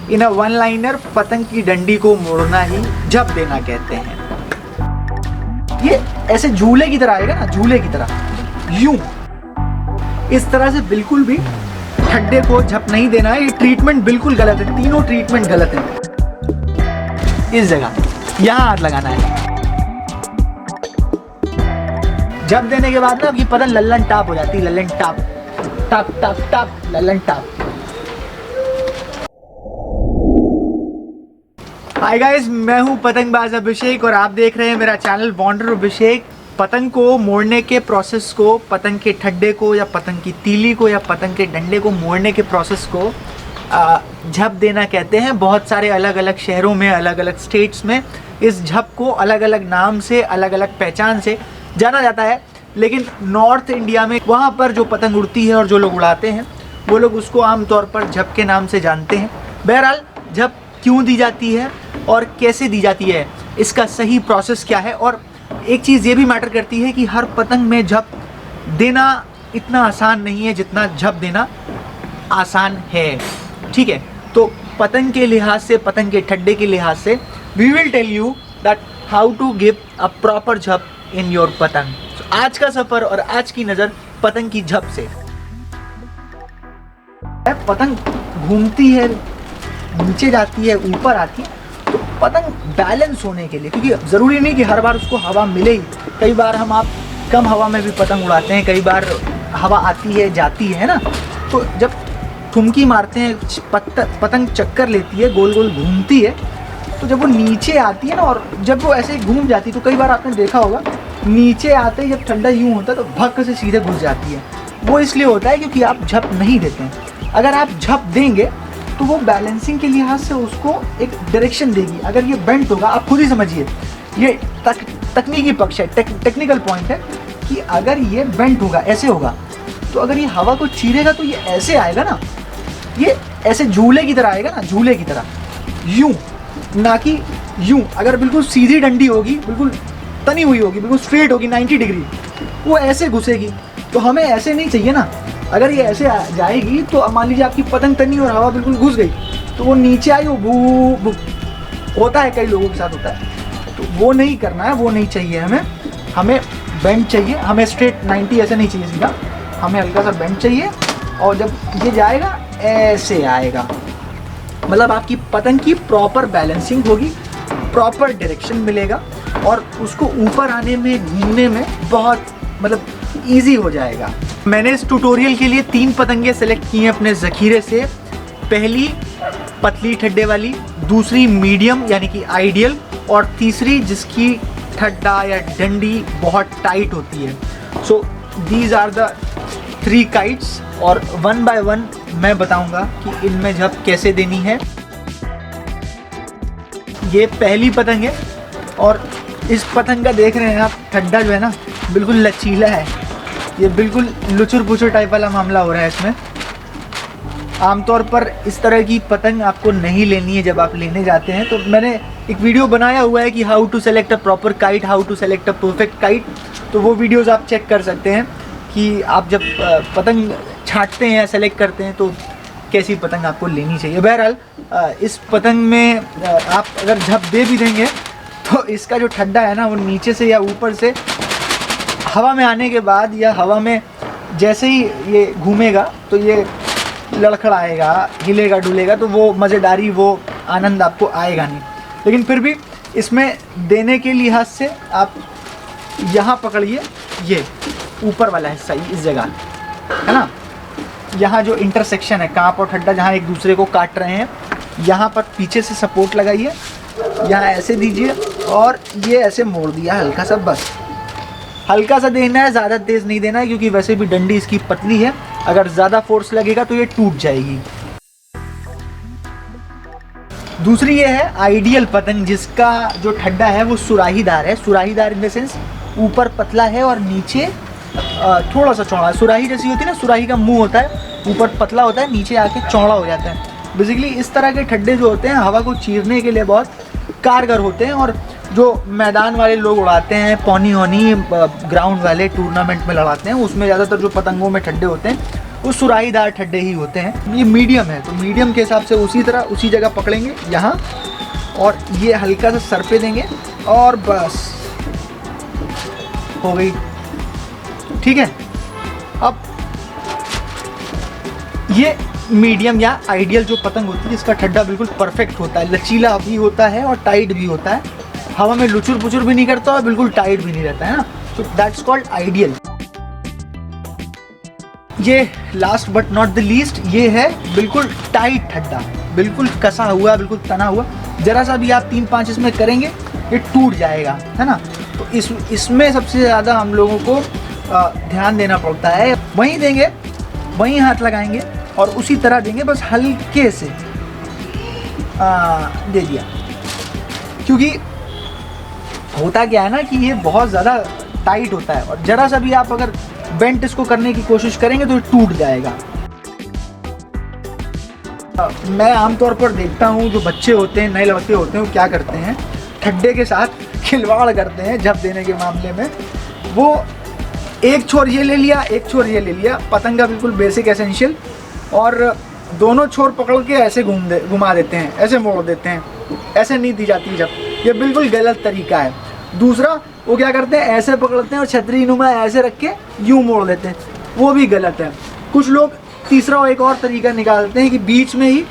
In a one liner, पतंग की डंडी को मोड़ना ही झप देना कहते हैं। ये ऐसे झूले की तरह आएगा ना, झूले की तरह, यूं इस तरह से बिल्कुल भी ठड्डे को झप नहीं देना है। ये ट्रीटमेंट बिल्कुल गलत है, तीनों ट्रीटमेंट गलत है। इस जगह यहां हाथ लगाना है। झप देने के बाद ना आपकी पतंग लल्लन टाप हो जाती है, Lallan top, top top top, Lallan top. Hi guys, मैं हूं पतंगबाज अभिषेक और आप देख रहे हैं मेरा चैनल वॉन्डर अभिषेक। पतंग को मोड़ने के प्रोसेस को, पतंग के ठड्डे को या पतंग की तीली को या पतंग के डंडे को मोड़ने के प्रोसेस को झप देना कहते हैं। बहुत सारे अलग अलग शहरों में, अलग अलग स्टेट्स में इस झप को अलग अलग नाम से, अलग अलग पहचान से जाना जाता है। लेकिन नॉर्थ इंडिया में वहाँ पर जो पतंग उड़ती है और जो लोग उड़ाते हैं वो लोग उसको आमतौर पर झप के नाम से जानते हैं। बहरहाल झप क्यों दी जाती है और कैसे दी जाती है, इसका सही प्रोसेस क्या है, और एक चीज़ ये भी मैटर करती है कि हर पतंग में झप देना इतना आसान नहीं है जितना झप देना आसान है। ठीक है, तो पतंग के लिहाज से, पतंग के ठड्डे के लिहाज से we will tell you that how to give a proper झप इन योर पतंग। आज का सफ़र और आज की नज़र पतंग की झप से। पतंग घूमती है, नीचे जाती है, ऊपर आती है, तो पतंग बैलेंस होने के लिए, क्योंकि ज़रूरी नहीं कि हर बार उसको हवा मिले ही। कई बार आप कम हवा में भी पतंग उड़ाते हैं, कई बार हवा आती है जाती है ना, तो जब ठुमकी मारते हैं, पतंग चक्कर लेती है, गोल गोल घूमती है, तो जब वो नीचे आती है ना, और जब वो ऐसे घूम जाती है तो कई बार आपने देखा होगा नीचे आते ही जब ठंडा यूँ होता है तो भक्क से सीधे घुस जाती है। वो इसलिए होता है क्योंकि आप झप नहीं देते हैं। अगर आप झप देंगे तो वो बैलेंसिंग के लिहाज से उसको एक डायरेक्शन देगी। अगर ये बेंट होगा, आप खुद ही समझिए, ये तकनीकी पक्ष है, टेक्निकल पॉइंट है कि अगर ये बेंट होगा, ऐसे होगा, तो अगर ये हवा को चीरेगा तो ये ऐसे आएगा ना, ये ऐसे झूले की तरह आएगा ना, झूले की तरह, यूं, ना कि यूं। अगर बिल्कुल सीधी डंडी होगी, बिल्कुल तनी हुई होगी, बिल्कुल स्ट्रेट होगी 90 डिग्री, वो ऐसे घुसेगी। तो हमें ऐसे नहीं चाहिए ना। अगर ये ऐसे जाएगी तो मान लीजिए आपकी पतंग तनी और हवा बिल्कुल घुस गई, तो वो नीचे आई, वो भू होता है, कई लोगों के साथ होता है। तो वो नहीं करना है, वो नहीं चाहिए हमें। हमें बेंड चाहिए, हमें स्ट्रेट 90 ऐसे नहीं चाहिए सीधा, हमें हल्का सा बेंड चाहिए। और जब ये जाएगा ऐसे आएगा, मतलब आपकी पतंग की प्रॉपर बैलेंसिंग होगी, प्रॉपर डायरेक्शन मिलेगा और उसको ऊपर आने में, घूमने में बहुत मतलब ईजी हो जाएगा। मैंने इस ट्यूटोरियल के लिए 3 पतंगे सेलेक्ट की हैं अपने ज़ख़ीरे से। पहली पतली ठड्डे वाली, दूसरी मीडियम यानी कि आइडियल, और तीसरी जिसकी ठड्डा या डंडी बहुत टाइट होती है। So these are the 3 kites, और 1 बाय 1 मैं बताऊंगा कि इनमें झप कैसे देनी है। ये पहली पतंग है और इस पतंग का देख रहे हैं आप, ठड्डा जो है ना बिल्कुल लचीला है। ये बिल्कुल लुचुर पुचुर टाइप वाला मामला हो रहा है इसमें। आमतौर पर इस तरह की पतंग आपको नहीं लेनी है जब आप लेने जाते हैं। तो मैंने एक वीडियो बनाया हुआ है कि how to select a proper kite, how to select a perfect kite. तो वो वीडियोज़ आप चेक कर सकते हैं कि आप जब पतंग छांटते हैं या सेलेक्ट करते हैं तो कैसी पतंग आपको लेनी चाहिए। बहरहाल इस पतंग में आप अगर झप दे भी देंगे तो इसका जो ठड्डा है ना, वो नीचे से या ऊपर से हवा में आने के बाद या हवा में जैसे ही ये घूमेगा तो ये लड़खड़ाएगा, हिलेगा डुलेगा, तो वो मज़ेदारी, वो आनंद आपको आएगा नहीं। लेकिन फिर भी इसमें देने के लिहाज से आप यहाँ पकड़िए, ये ऊपर वाला हिस्सा, इस जगह है ना, यहाँ जो इंटरसेक्शन है, कांप और ठड्डा जहाँ एक दूसरे को काट रहे हैं, यहाँ पर पीछे से सपोर्ट लगाइए, यहाँ ऐसे दीजिए और ये ऐसे मोड़ दिया हल्का सा, बस हल्का सा देना है, ज़्यादा तेज़ नहीं देना है, क्योंकि वैसे भी डंडी इसकी पतली है, अगर ज़्यादा फोर्स लगेगा तो ये टूट जाएगी। दूसरी ये है आइडियल पतंग, जिसका जो ठड्डा है वो सुराहीदार है। सुराहीदार इन द सेंस ऊपर पतला है और नीचे थोड़ा सा चौड़ा है। सुराही जैसी होती है ना, सुराही का मुंह होता है, ऊपर पतला होता है, नीचे आके चौड़ा हो जाता है। बेसिकली इस तरह के ठड्डे जो होते हैं हवा को चीरने के लिए बहुत कारगर होते हैं, और जो मैदान वाले लोग उड़ाते हैं, पौनी होनी ग्राउंड वाले टूर्नामेंट में लड़ाते हैं, उसमें ज़्यादातर जो पतंगों में ठड्डे होते हैं वो सुराहीदार ठड्डे ही होते हैं। ये मीडियम है तो मीडियम के हिसाब से उसी तरह उसी जगह पकड़ेंगे यहाँ, और ये हल्का सा सर पे देंगे और बस हो गई। ठीक है, अब ये मीडियम या आइडियल जो पतंग होती है इसका ठड्डा बिल्कुल परफेक्ट होता है, लचीला भी होता है और टाइट भी होता है, हवा में लुचुर पुचुर भी नहीं करता और बिल्कुल टाइट भी नहीं रहता है ना, तो दैट्स कॉल्ड आइडियल। ये last but not the least, ये है बिल्कुल टाइट ठड्डा, बिल्कुल कसा हुआ, बिल्कुल तना हुआ, जरा सा भी आप 3-5 इसमें करेंगे ये टूट जाएगा, है ना। तो इसमें सबसे ज़्यादा हम लोगों को ध्यान देना पड़ता है। वहीं देंगे, वहीं हाथ लगाएंगे और उसी तरह देंगे, बस हल्के से दे दिया, क्योंकि होता क्या है ना कि ये बहुत ज़्यादा टाइट होता है और ज़रा सा भी आप अगर बेंट इसको करने की कोशिश करेंगे तो ये टूट जाएगा। मैं आमतौर पर देखता हूँ जो बच्चे होते हैं, नए लड़के होते हैं, वो क्या करते हैं, ठड्डे के साथ खिलवाड़ करते हैं झप देने के मामले में। वो एक छोर ये ले लिया, एक छोर ये ले लिया, पतंग का बिल्कुल बेसिक एसेंशियल, और दोनों छोर पकड़ के ऐसे घुमा देते हैं, ऐसे मोड़ देते हैं, ऐसे नहीं दी जाती झप, ये बिल्कुल गलत तरीका है। दूसरा वो क्या करते हैं, ऐसे पकड़ते हैं और छतरी नुमा ऐसे रख के यूँ मोड़ देते हैं, वो भी गलत है। कुछ लोग तीसरा एक और तरीका निकालते हैं कि बीच में ही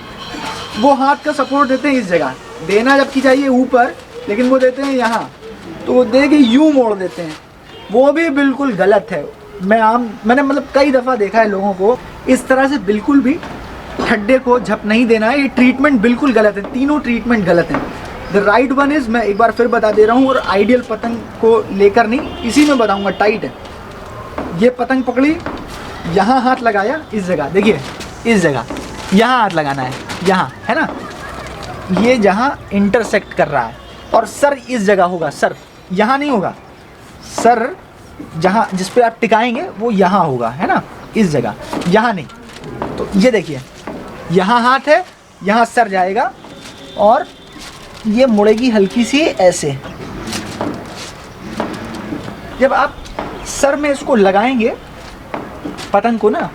वो हाथ का सपोर्ट देते हैं, इस जगह देना जबकि चाहिए ऊपर, लेकिन वो देते हैं यहाँ, तो वो दे के यूँ मोड़ देते हैं, वो भी बिल्कुल गलत है। मैंने मतलब कई दफ़ा देखा है लोगों को इस तरह से बिल्कुल भी ठड्डे को झप नहीं देना है, ये ट्रीटमेंट बिल्कुल गलत है, तीनों ट्रीटमेंट गलत हैं। द राइट वन इज़, मैं एक बार फिर बता दे रहा हूँ, और आइडियल पतंग को लेकर नहीं, इसी में बताऊँगा, टाइट है। ये पतंग पकड़ी, यहाँ हाथ लगाया, इस जगह देखिए, इस जगह यहाँ हाथ लगाना है, यहाँ है ना, ये जहाँ इंटरसेक्ट कर रहा है, और सर इस जगह होगा, सर यहाँ नहीं होगा, सर जहाँ जिस पे आप टिकाएंगे वो यहाँ होगा, है ना, इस जगह, यहाँ नहीं। तो ये देखिए, यहाँ हाथ है, यहाँ सर जाएगा और ये मुड़ेगी हल्की सी ऐसे। जब आप सर में इसको लगाएंगे पतंग को ना,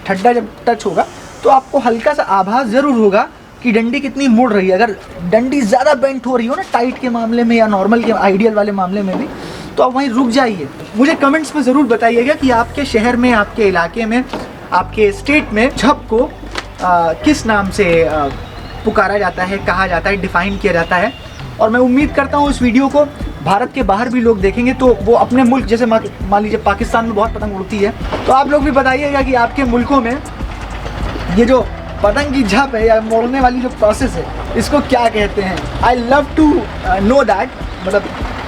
ठड्डा जब टच होगा तो आपको हल्का सा आभास ज़रूर होगा कि डंडी कितनी मुड़ रही है। अगर डंडी ज़्यादा बेंट हो रही हो ना टाइट के मामले में या नॉर्मल के आइडियल वाले मामले में भी, तो आप वहीं रुक जाइए। मुझे कमेंट्स में ज़रूर बताइएगा कि आपके शहर में, आपके इलाके में, आपके स्टेट में झप को किस नाम से पुकारा जाता है, कहा जाता है, डिफ़ाइन किया जाता है। और मैं उम्मीद करता हूँ इस वीडियो को भारत के बाहर भी लोग देखेंगे तो वो अपने मुल्क, जैसे मान लीजिए पाकिस्तान में बहुत पतंग उड़ती है, तो आप लोग भी बताइएगा कि आपके मुल्कों में ये जो पतंग की झप है या मोड़ने वाली जो प्रोसेस है, इसको क्या कहते हैं। I love to know that, मतलब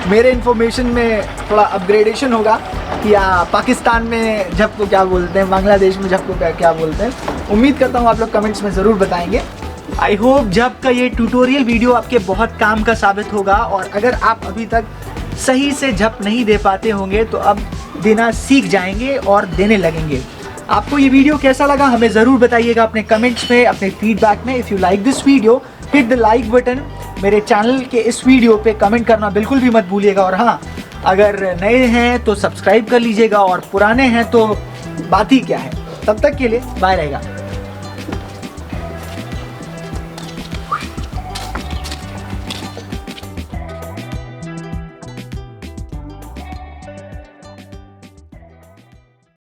मेरे इन्फॉर्मेशन में थोड़ा अपग्रेडेशन होगा कि पाकिस्तान में झप को क्या बोलते हैं, बांग्लादेश में झप को क्या बोलते हैं। उम्मीद करता हूँ आप लोग कमेंट्स में ज़रूर बताएंगे। आई होप झप का ये ट्यूटोरियल वीडियो आपके बहुत काम का साबित होगा, और अगर आप अभी तक सही से झप नहीं दे पाते होंगे तो अब देना सीख जाएंगे और देने लगेंगे। आपको ये वीडियो कैसा लगा हमें ज़रूर बताइएगा अपने कमेंट्स में, अपने फीडबैक में। If you like this video hit the like button. मेरे चैनल के इस वीडियो पे कमेंट करना बिल्कुल भी मत भूलिएगा, और हाँ, अगर नए हैं तो सब्सक्राइब कर लीजिएगा और पुराने हैं तो बात ही क्या है। तब तक के लिए बाय रहेगा।